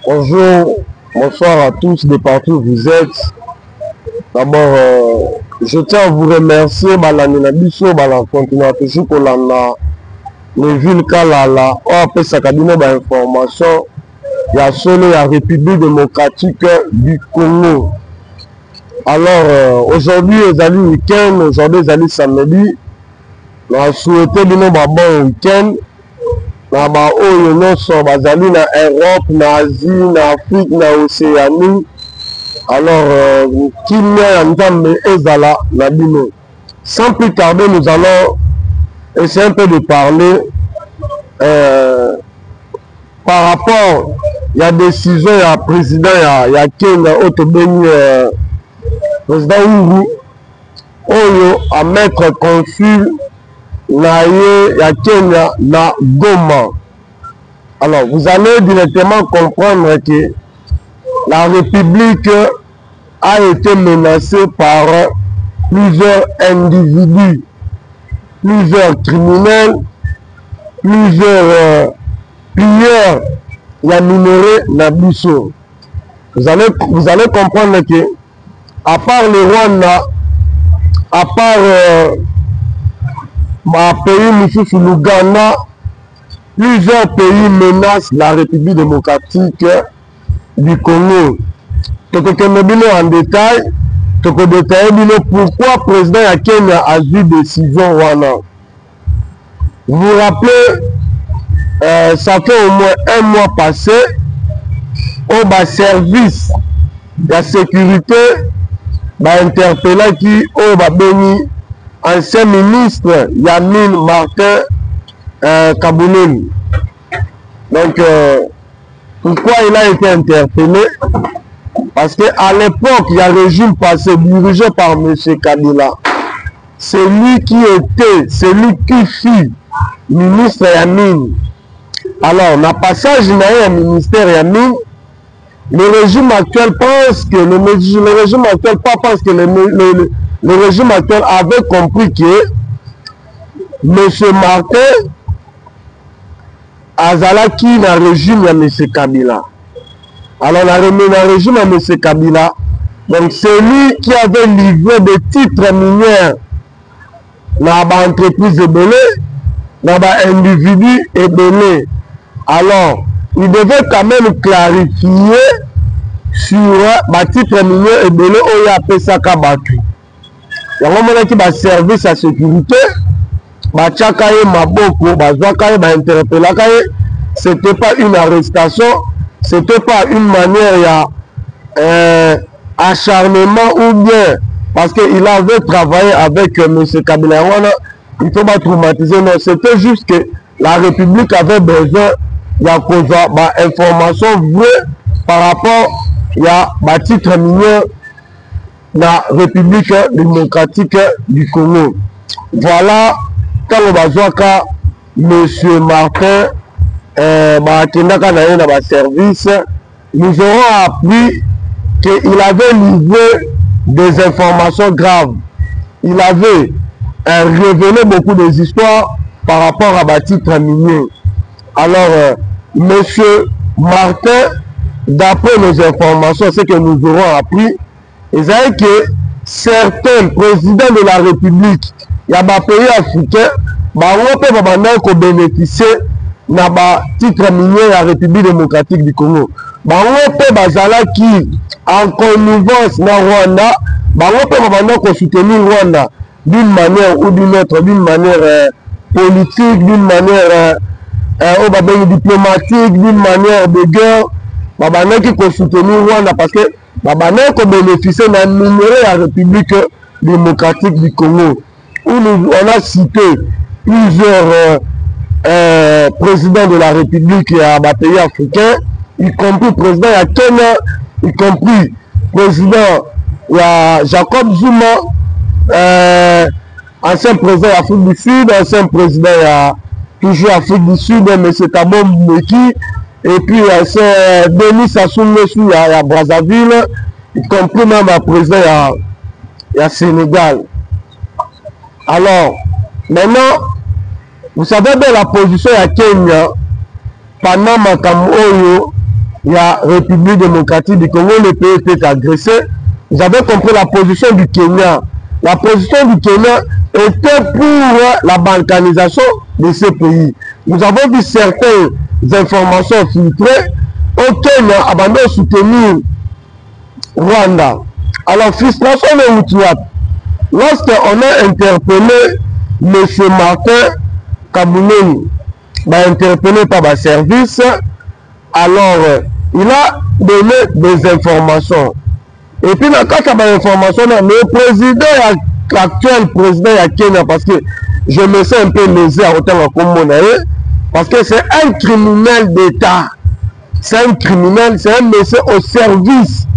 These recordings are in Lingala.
Bonjour, bonsoir à tous de partout où vous êtes. D'abord, je tiens à vous remercier Balani Biso, Balan continue toujours pour la ville Kalala. On appelle ça cabinet d'information. Il y a solo la République démocratique du Congo. Alors, aujourd'hui, les amis week-end, aujourd'hui, les amis samedi. On a souhaité un bon week-end. Na ba oyo nyonso bazali na Europe, na Asie, na Afrique, na Océanie. Alors, kimia ya Nzambe ezala na bino. Sans plus tarder, nous allons essayer un peu de parler par rapport à la décision du président ya Kenya, Otobeni, président Uhuru, oyo à mettre consul ya Kenya na Goma. Alors, vous allez directement comprendre que la République a été menacée par plusieurs individus, plusieurs criminels, plusieurs pilleurs ya minéraux na biso. Vous allez comprendre que à part le Rwanda, à part ma pays, sous l'Ouganda, plusieurs pays menacent la République démocratique du Congo. Donc, en détail, pourquoi le président de Kenya a eu décision. Vous vous rappelez, ça fait au moins un mois passé, au service de sécurité interpellé qui a béni ancien ministre Yamin Martin Kabouleni. Donc, pourquoi il a été interpellé? Parce qu'à l'époque, il y a un régime passé dirigé par M. Kabila. C'est lui qui fut ministre Yamin. Alors, dans le passage du ministère Yamin, le régime actuel pense que le régime actuel avait compris que M. Martin Azalaki dans le régime de M. Kabila. Alors, dans le régime de M. Kabila, donc c'est lui qui avait livré des titres miniers dans l'entreprise ébélée, dans l'individu ébélé. Alors, il devait quand même clarifier sur les titres miniers ébélés où il y a Pesaka Batu. Il y a un service à sécurité, c'était pas une arrestation, c'était pas une manière acharnement ou bien parce qu'il avait travaillé avec M. Kabila. Il ne faut pas traumatiser, non, c'était juste que la République avait besoin d'informations vraies par rapport à titre minier la République démocratique du Congo. Voilà, quand on va voir M. Martin service, nous aurons appris qu'il avait livré des informations graves. Il avait révélé beaucoup des histoires par rapport à titre minier. Alors, M. Martin, d'après nos informations, ce que nous aurons appris, ils savent que certains présidents de la République, il y a des pays africains, peuvent bénéficier de titre minier de la République démocratique du Congo. Qui en connivence dans Rwanda, peuvent soutenir Rwanda d'une manière ou d'une autre, d'une manière politique, d'une manière diplomatique, d'une manière de guerre. Qui peut soutenir Rwanda parce que qui bénéficier de la République démocratique du Congo, où on a cité plusieurs présidents de la République à pays africains, y compris le président de Kenya, y compris le président Jacob Zuma, ancien président de l'Afrique du Sud, ancien président toujours Afrique du Sud, M. Thabo Mbeki, et puis c'est Denis Sassou Nguesso à Brazzaville, y compris même le président à Sénégal. Alors, maintenant, vous savez bien la position à Kenya pendant Makamu Oyo, il y a République démocratique du Congo, le pays était agressé. Vous avez compris la position du Kenya. La position du Kenya était pour la balkanisation de ce pays. Nous avons vu certaines informations filtrées au Kenya avant de soutenir Rwanda. Alors, frustration de Moutiat. Lorsqu'on a interpellé M. Martin Kabouleni, interpellé par le service, alors il a donné des informations. Et puis, dans cas d'information, le président, l'actuel président de Kenya, parce que je me sens un peu lésé à autant comme parce que c'est un criminel d'État. C'est un criminel, c'est un monsieur au service.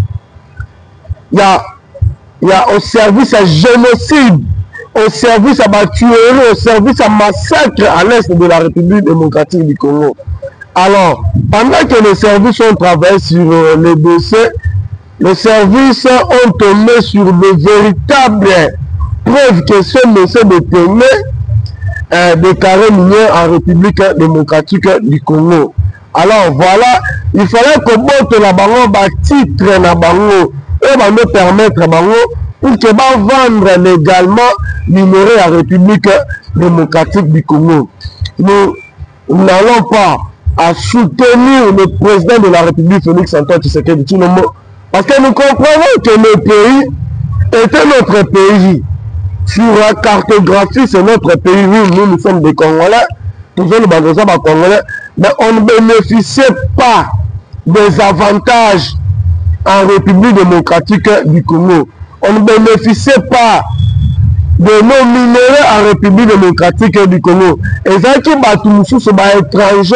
Il y a au service à génocide, au service à tuerie, au service à massacre à l'est de la République démocratique du Congo. Alors, pendant que les services ont travaillé sur les dossiers, les services ont tombé sur de véritables preuves que ce monsieur détenait des carrés miniers en République démocratique du Congo. Alors voilà, il fallait que botte la bango titre na bango et va nous permettre bango pour que va vendre légalement minerai à République démocratique du Congo. Nous n'allons pas à soutenir le président de la République Félix Antoine Tshisekedi Tshilombo parce que nous comprenons que le pays était notre pays. Sur la cartographie, c'est notre pays. Oui, nous sommes des Congolais. Nous sommes des Congolais. Mais on ne bénéficiait pas des avantages en République démocratique du Congo. On ne bénéficiait pas de nos minéraux en République démocratique du Congo. Et ça qui sont étrangers,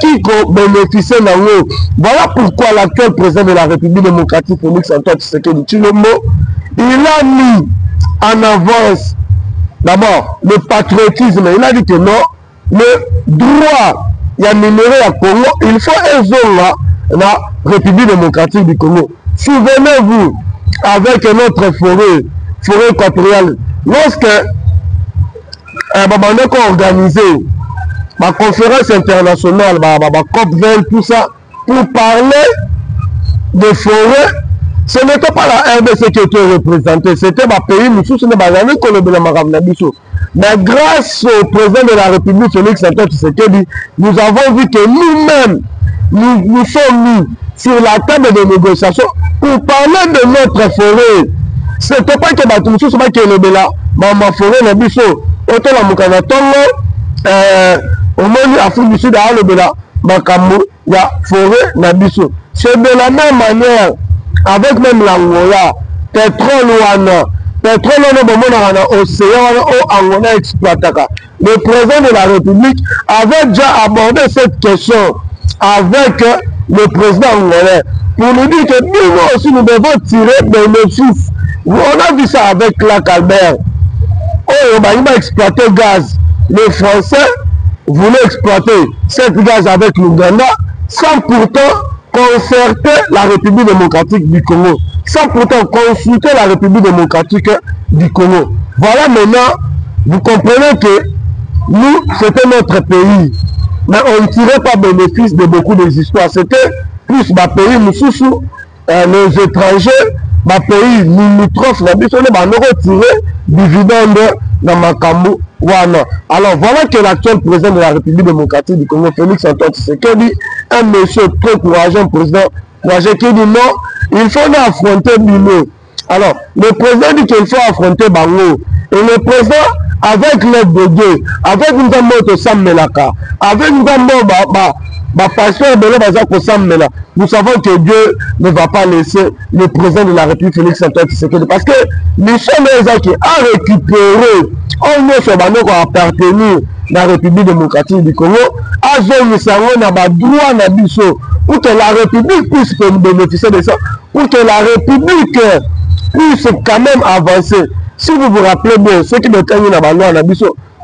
qui bénéficient d'eux. Voilà pourquoi l'actuel président de la République démocratique, Félix Antoine Tshisekedi Tshilombo, il a mis en avance d'abord le patriotisme. Il a dit que non, le droit, il y a minéraux à Congo, il faut un zone là, la République démocratique du Congo. Souvenez-vous, avec notre forêt équatoriale, lorsque Babandeko a organisé ma conférence internationale, COP20, tout ça, pour parler de forêt, ce n'était pas la RDC qui était représentée, c'était ma pays, mais grâce au président de la République, Félix Antoine Tshisekedi, nous avons vu que nous-mêmes, nous sommes mis sur la table de négociation pour parler de notre forêt. Ce n'était pas que Batumsou soit qui est là, ma forêt, la bicho, autant la Moukana Tongo, au moins Afrique du Sud, à Alobela, Bakamou, il y a forêt, la bicho. C'est de la même manière, avec même l'Angola, pétrole ou pétrole ou océan ou Angola exploitaka. Le président de la République avait déjà abordé cette question avec le président angolais pour nous dire que nous aussi nous devons tirer bénéfice. On a vu ça avec Lac Albert. Oh, il va exploiter le gaz. Les Français voulaient exploiter cette gaz avec l'Ouganda sans pourtant concerter la République démocratique du Congo, sans pourtant consulter la République démocratique du Congo. Voilà maintenant, vous comprenez que nous, c'était notre pays, mais on ne tirait pas bénéfice de beaucoup des histoires. C'était plus ma pays, les étrangers, ma pays, limitrophe, on a retiré dividende dans ma Makambu. Voilà. Alors voilà que l'actuel président de la République démocratique du Congo, Félix Antoine Tshisekedi, un monsieur très courageux, un président courageux qui dit non, il faut affronter Bilo. Alors, le président dit qu'il faut affronter Bango. Et le président, avec l'aide de Dieu, avec une moto Sam Melaka, avec une pasteur de l'Obazako Sam Mela, nous savons que Dieu ne va pas laisser le président de la République, Félix Antoine Tshisekedi, parce que Michel Ezaki a récupéré, on a appartenir à la République démocratique du Congo, a joué droit na biso, pour que la République puisse bénéficier de ça, pour que la République puisse quand même avancer. Si vous vous rappelez bien, ce qui est gagné dans la loi,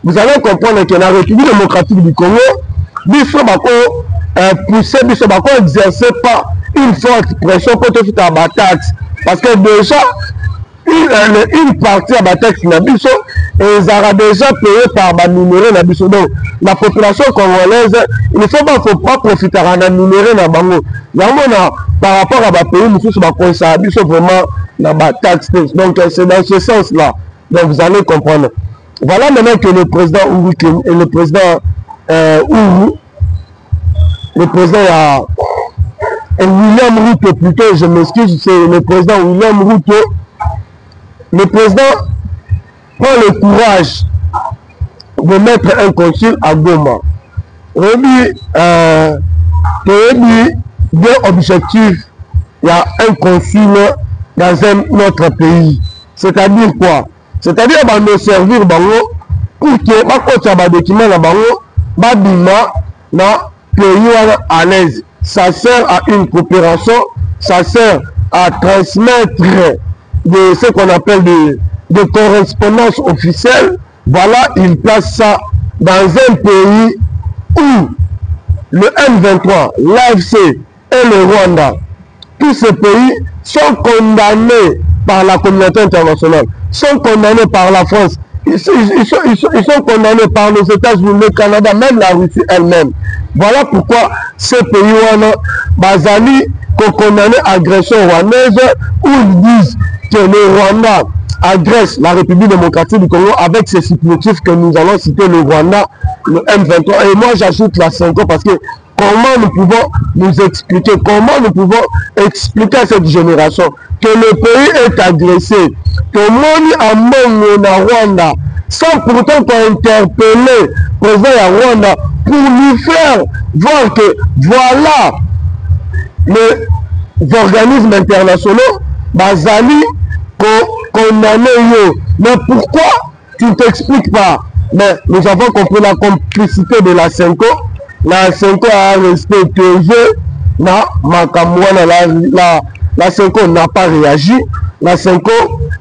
vous allez comprendre que la République démocratique du Congo, biso bako exercer pas une forte pression pour te faire la taxe. Parce que déjà, une partie de la taxe, et ils aura déjà payé par la minéraux na biso. Donc la population congolaise, il ne faut pas profiter à la minéraux na bango. Par rapport à la pays, nous sommes vraiment dans la taxe. Donc c'est dans ce sens-là. Donc vous allez comprendre. Voilà maintenant que le président Ouru et le président William Ruto, plutôt, je m'excuse, c'est le président William Ruto. Le président prend le courage de mettre un consul à Goma. Il y a deux objectifs. Il y a un consul dans un autre pays. C'est-à-dire quoi? C'est-à-dire nous servir pour que les documents na pays à l'aise. Ça sert à une coopération, ça sert à transmettre de ce qu'on appelle de correspondance officielle. Voilà, il place ça dans un pays où le M23, l'AFC et le Rwanda, tous ces pays sont condamnés par la communauté internationale, sont condamnés par la France, ils sont condamnés par les États-Unis, le Canada, même la Russie elle-même. Voilà pourquoi ces pays bazali condamné l'agression rwandaise, où ils disent que le Rwanda agresse la République démocratique du Congo avec ces motifs que nous allons citer, le Rwanda, le M23. Et moi j'ajoute la 5 ans parce que comment nous pouvons nous expliquer, comment nous pouvons expliquer à cette génération que le pays est agressé, que Moni Ambongo na Rwanda, sans pourtant interpeller le président de Rwanda pour lui faire voir que voilà les organismes internationaux bazali condamné yo. Mais pourquoi tu ne t'expliques pas? Mais nous avons compris la complicité de la Senko. La Senko a resté taiseux. La Senko n'a pas réagi. La Senko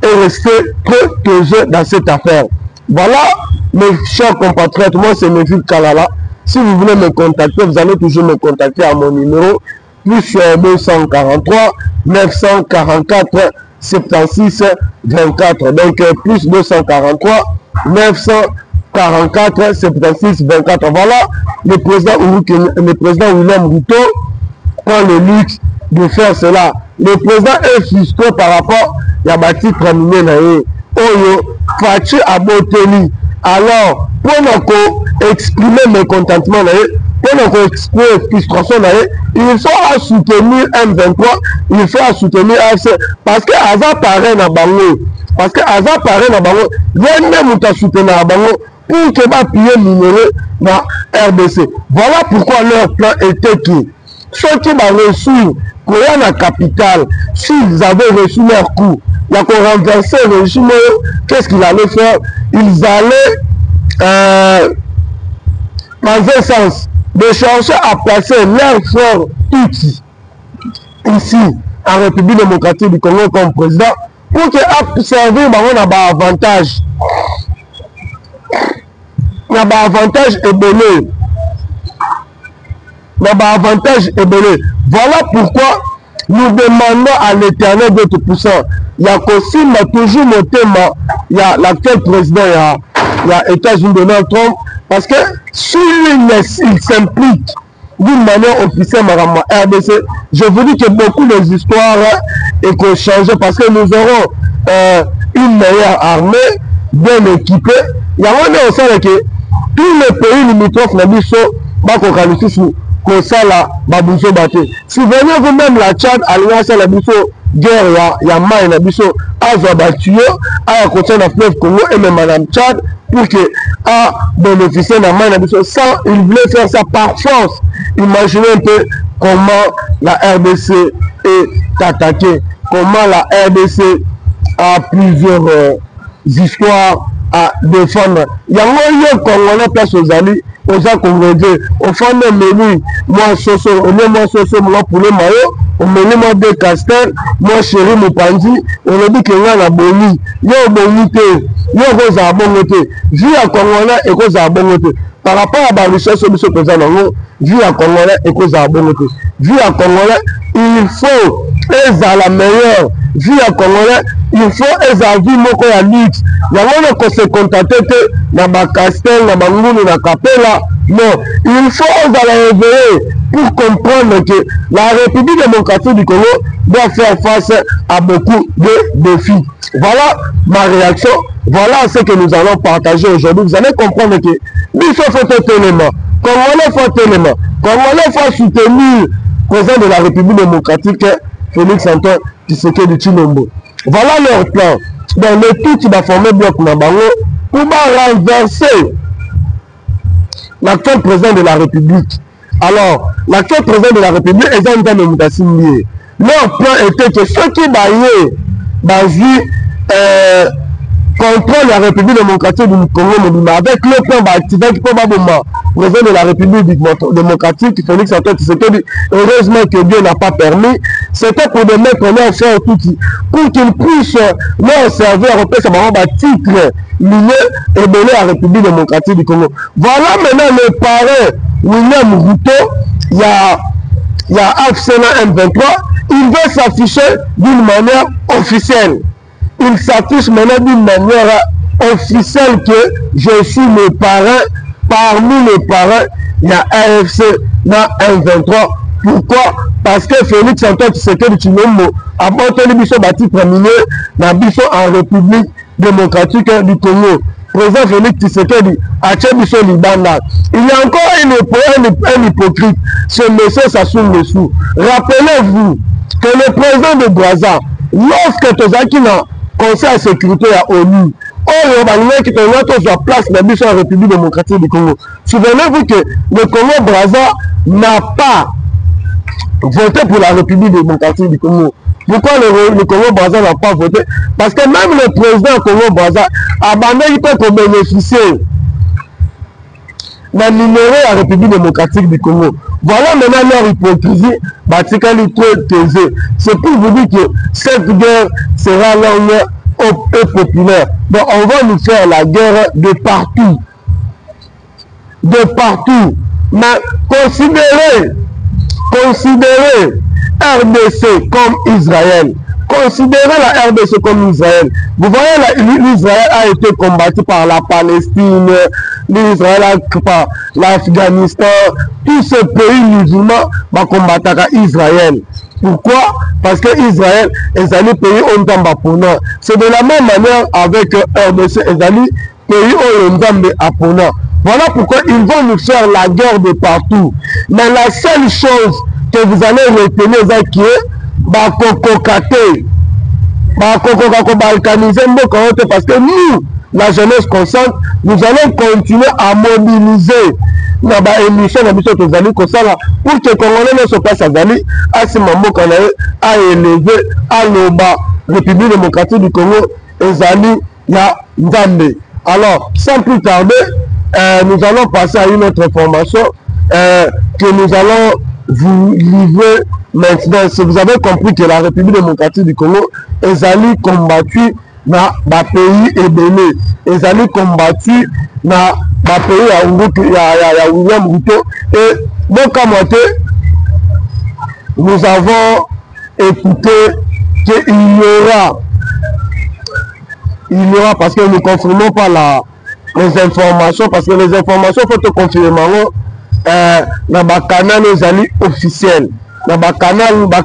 est restée très taiseux dans cette affaire. Voilà, mes chers compatriotes, moi c'est Neville Kalala. Si vous voulez me contacter, vous allez toujours me contacter à mon numéro plus 243 944 76 24. Donc plus 243 944 76 24. Voilà, le président William Ruto prend le luxe de faire cela. Le président est frustré par rapport à la titre terminé na ye. Oyo Fachi Aboteli. Alors, pour nous exprimer mes contentements, pour nous exprimer frustration, il faut soutenir M23, il faut soutenir AFC. Parce que Aza paraît na bango. Parce que Aza paraît na bango. Il y a même qui soutient na bango pour que va payer minéraux na RDC. Voilà pourquoi leur plan était que ceux qui vont reçu Koya na capitale, s'ils avaient reçu leur coup, il y a qu'on renverser le régime, qu'est-ce qu'ils allaient faire? Ils allaient, dans un sens, de chercher à placer leur frère Tutsi ici, en République démocratique du Congo comme président, pour qu'ils servir un avantage. Il y a un avantage ébélé. Voilà pourquoi nous demandons à l'Éternel d'être puissant. Il y a aussi toujours le thème, il y a l'actuel président, il y a États-Unis Donald Trump, parce que si il s'implique d'une manière officielle dans RDC, je vous dis que beaucoup des histoires vont changer parce que nous aurons une meilleure armée, bien équipée. Il y a aussi que tous les pays limitrophes sont souvenez-vous même la Tchad alliance la biso guerre ya mai na biso azwa batuyo a côté na fleuve Congo et même madame Tchad pour que a bénéficier na mai na biso sans il voulait faire ça par force. Imaginez un peu comment la RDC est attaquée, comment la RDC a plusieurs histoires à défendre. Il y a un Congolais place aux alliés aux Congolais, au fond de menu, moi soso, moi poulet mayo, au menu moi de castel, moi chéri Mopandi, on a dit qu'il y a la boni, il y a bonité, il y a cause à bonité, vu à Congolais et cause à bonité. Par rapport à la richesse de ce président, vu à Congolais et cause à bonité. Vu à Congolais, il faut être à la meilleure vie à Congolais, il faut eza vie moko ya luxe. Yango ko se contenter na ba Castel, na Bangoulou, na Kapela. Non, il faut la réveiller pour comprendre que la République démocratique du Congo doit faire face à beaucoup de défis. Voilà ma réaction. Voilà ce que nous allons partager aujourd'hui. Vous allez comprendre que nous sommes tellement, Congolais faut tellement, Congolais faut soutenir le président de la République démocratique Félix Antoine Tshisekedi Tshilombo. Voilà leur plan. Dans le tout, il va former bloc Nabango pour renverser l'actuel président de la République. Alors, l'actuel président de la République est un temps de mutation lié. Leur plan était que ceux qui baillent contrôle la République démocratique du Congo, avec le plan activé qui peut le président de la République démocratique, Félix Antoine Tshisekedi, heureusement que Dieu n'a pas permis, c'était pour les mettre en faire tout pour qu'ils puissent leur servir à repérer un titre lié et donné à la République démocratique du Congo. Voilà maintenant le parrain William Ruto, il y a AFSENA M23, il veut s'afficher d'une manière officielle. Il s'affiche maintenant d'une manière officielle que je suis le parrain. Parmi les parrains, il y a AFC dans M23. Pourquoi? Parce que Félix Antoine Tshisekedi Tshilombo a apporté le biso bâti premier dans biso en République démocratique du Congo. Président Félix Tshisekedi a tché biso Libanda. Il y a encore un hypocrite, ce monsieur Sassou Nguesso. Rappelez-vous que le président de Brazza, lorsque Tozaki na Conseil de sécurité à ONU, qui a place dans la République démocratique du Congo. Souvenez-vous que le Congo-Brazza n'a pas voté pour la République démocratique du Congo. Pourquoi le Congo-Brazza n'a pas voté? Parce que même le président Congo-Brazza a abandonné pour bénéficier d'un numéro à la République démocratique du Congo. Voilà maintenant leur hypocrisie, c'est pour vous dire que cette guerre sera longue et populaire. Donc on va nous faire la guerre de partout. De partout. Mais considérez RDC comme Israël. Considérez la RDC comme Israël. Vous voyez, l'Israël a été combattu par la Palestine, l'Israël par l'Afghanistan, tous ces pays musulmans vont combattre Israël. Pourquoi? Parce que Israël est un pays ondambapona. C'est de la même manière avec RDC, est un pays ondambapona. Voilà pourquoi ils vont nous faire la guerre de partout. Mais la seule chose que vous allez retenir, c'est qui est balkaniser parce que nous, la jeunesse consciente, nous allons continuer à mobiliser dans l'émission pour que les Congolais ne se passent à ce moment à élever à l'Oba, République démocratique du Congo, et Zali ya Nzambe. Alors, sans plus tarder, nous allons passer à une autre information que nous allons vous livrer maintenant. Si vous avez compris que la République démocratique du Congo est allée combattu dans le pays et béné, est allée combattu dans le pays à William Ruto. Et donc à moitié, nous avons écouté qu'il y aura, parce que nous ne confirmons pas les informations, parce que les informations faut te confirmer dans le canal officiel, dans le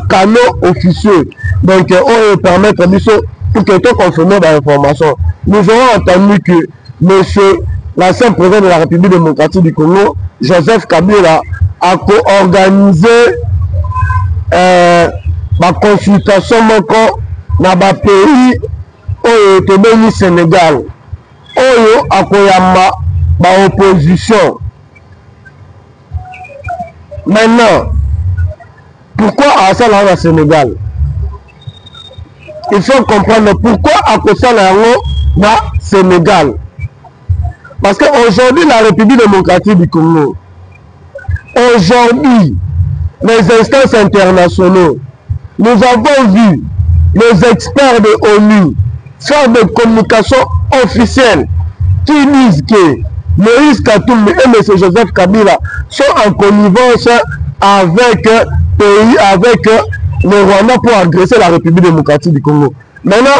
canal officieux. Donc on permet pour que tu confirmes l'information. Nous avons entendu que monsieur l'ancien président de la République démocratique du Congo, Joseph Kabila, a co-organisé ma consultation dans le pays au Sénégal. Oyo akoyamba ba opposition. Maintenant, pourquoi à ça là au Sénégal? Il faut comprendre pourquoi à ça là au Sénégal. Parce qu'aujourd'hui, la République démocratique du Congo, aujourd'hui, les instances internationales, nous avons vu les experts de l'ONU faire des communications officielles qui disent que Moïse Katumbi et M. Joseph Kabila sont en connivence avec pays, avec le Rwanda pour agresser la République démocratique du Congo. Maintenant,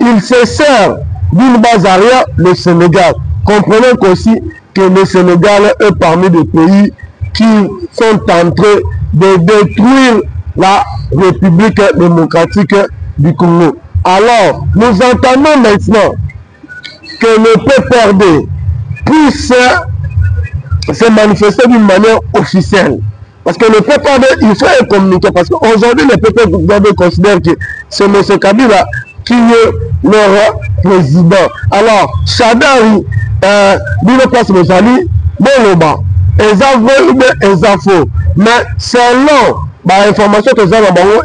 il se sert d'une base arrière, le Sénégal. Comprenez qu'aussi que le Sénégal est parmi les pays qui sont en train de détruire la République démocratique du Congo. Alors, nous entendons maintenant que le PPRD puisse se manifester d'une manière officielle. Parce que le PPRD, il faut communiquer. Parce qu'aujourd'hui, le PPRD considère que c'est M. Kabila qui est leur président. Alors, Chadari, Bino Place Mozali, Boloba, ils avouent les infos. Mais selon l'information que nous avons,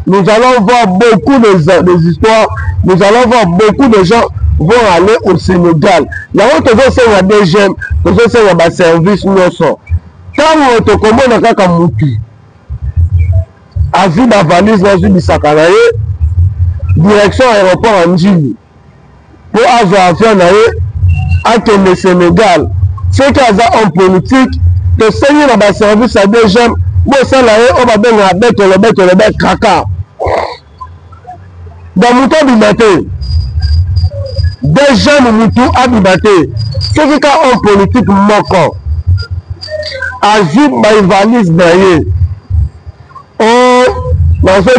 nous allons voir beaucoup des histoires, nous allons voir beaucoup de gens vont aller au Sénégal. Il y a des jeunes, des services, tant que comment on a qu'à mouti, à vie la valise dans une Sakanaye, direction aéroport en Djibouti, pour avoir avion à le Sénégal. C'est qu'il y a en politique, que c'est dans le service à des jeunes, bon ça là, on va donner un bec, le bec, caca. Dans mon temps du matin, des jeunes moutous habités, ceux qui ont en politique manquant, agit par valise d'ailleurs. On dans ce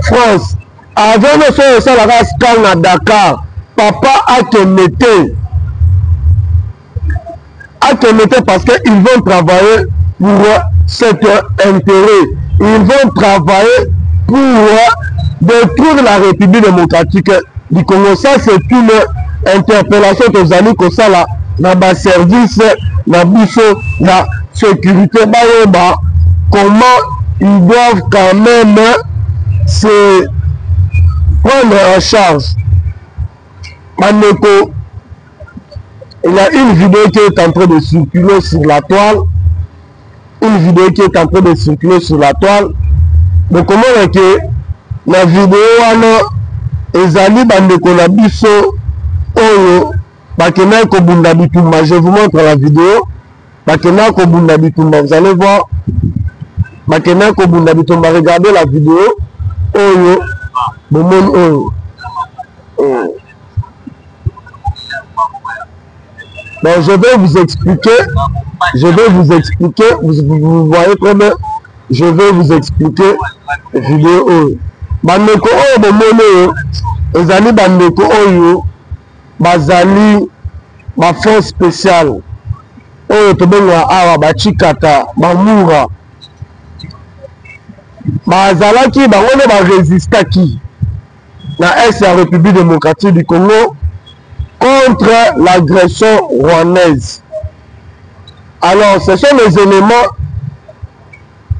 France, avant de faire ça, la race calme à Dakar, papa a te metté parce qu'ils vont travailler pour cet intérêt. Ils vont travailler pour détruire la République démocratique du Congo. Ça, c'est une interpellation que vous allez comme ça là, dans le service, dans la sécurité, comment ils doivent quand même se prendre en charge. Maneko, il y a une vidéo qui est en train de circuler sur la toile. Une vidéo qui est en train de circuler sur la toile. Donc comment est-ce que la vidéo ezali bandeko na biso oyo bakena ko bunda bitumba. Je vous montre la vidéo. Bakena ko bunda bitumba. Vous allez voir. Bakena ko bunda bitumba. Regardez la vidéo. Oyo bomon oyo. Donc je vais vous expliquer, vous voyez très bien, je vais vous expliquer la vidéo. Bandeko oyo bomone ezali bandeko oyo bazali ba force spéciale oyo tobenga awa bachikata bamura bazalaki bango nde barésistaki na est ya République démocratique du Congo contre l'agression rwandaise. Alors, ce sont les éléments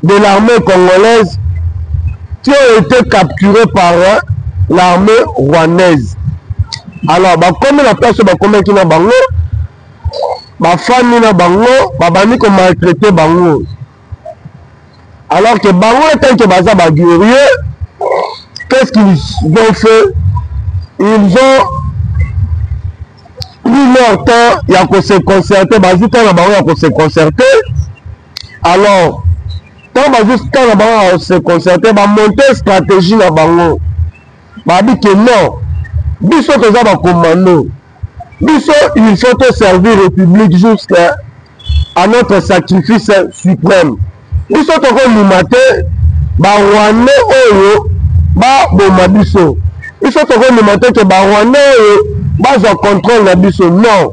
de l'armée congolaise qui ont été capturés par l'armée rwandaise. Alors, comme la personne qui n'a bango, ma famille n'a bango, ma bani qui maltraité bango. Alors que bango étant que baza baguerrier, qu'est-ce qu'ils ont fait? Ils ont pris leur temps, il y a qu'on se concerter, bazita na bango, il y a qu'on se concerter. Alors, quand bazita na bango, on se concerter, ba monter stratégie na bango. Ba dit que non, biso toza ba commando. Biso, il faut te servir République jusqu'à notre sacrifice suprême. Biso toko limate, ba wane oyo, ba boma biso. Biso toko limate que ba wane oyo, ba za contrôle na biso. Non.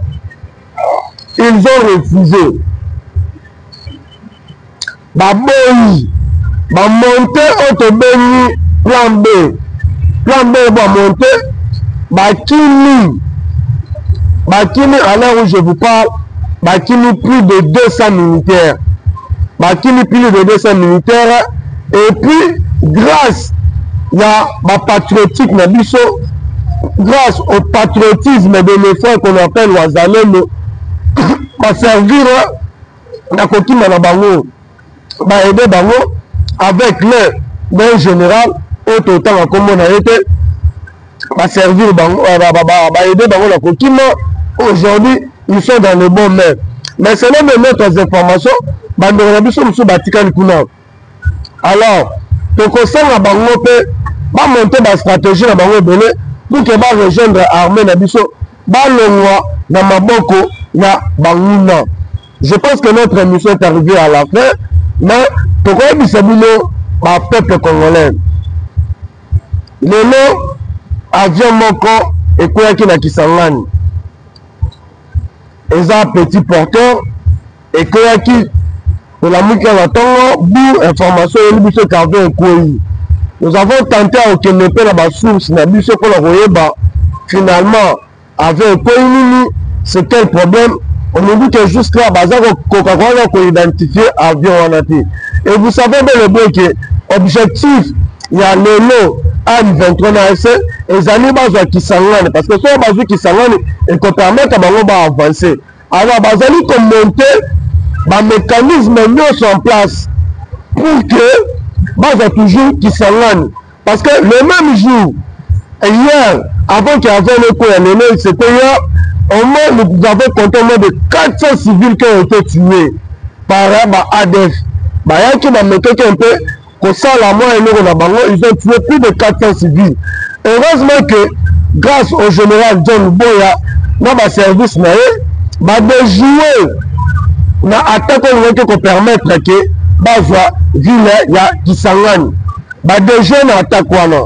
Ils ont refusé. Ba boyi, ba monter autobeni plan B. Plan B ba monter, ba kimi. Bakini, à l'heure où je vous parle, Bakini plus de 200 militaires. Bakini plus de 200 militaires. Et puis, grâce à ma patriotique, grâce au patriotisme de mes frères qu'on appelle Wazalendo, va servir la coquille à Bango, va aider Bango avec l'aide d'un général, autant comme on a été, va servir Bango, va aider Bango la coquille. Aujourd'hui, ils sont dans le bon main. Mais selon mes autres informations, alors, tokosanga bango pe bamonte bastratégie na bango ebele pour que barejoindre armée na biso balongwa na maboko ya banguna. Je pense que notre émission est arrivée à la fin, mais tokoyebisa bino ba peuple congolais lelo avion moko ekweyaki na Kisangani eza petit porteur ekweyaki olamuki na tongo bu information yeli biso qu'avion ekweyi. Nous avons tenté à okende pe na basource na biso mpona koyeba finalement avion ekweyi nini, c'est quel problème. On nous dit que juste là baza kokakoka koidentifier avion wana te. Et vous savez bien le bien que objectif il y a lelo M23 na ese ezali bazwa Kisangani parce que so bazwa Kisangani et ko permettre bango ba avancer. Alors bazali ko monter ba mécanisme nyonso en place pour que bazwa toujours Kisangani parce que le même jour hier avant qu'il y avait le coup lelo c'était hier au moins nous avons compté au moins de 400 civils qui ont été tués par ADF. Bayaki ba metaki un peu kosala moi eloko na bango, ils ont tué plus de 400 civils. Heureusement que grâce au général John Boya na ba service na ye ba déjouer na attaque ko permettre que bazwa ville ya Kisangani ba déjouer na attaque wana.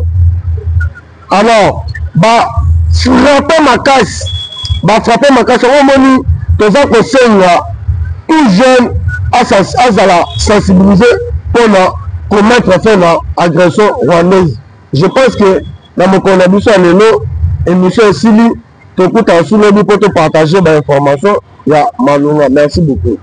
Alors ba frapper makasi frappé makasi omoni toza kosenga tout jeune azala sensibiliser pour commettre fin na agression rwandaise. Je pense que na mokolo na biso lelo émission esili tokuta sous le pour te partager ba information ya malunga. Merci beaucoup.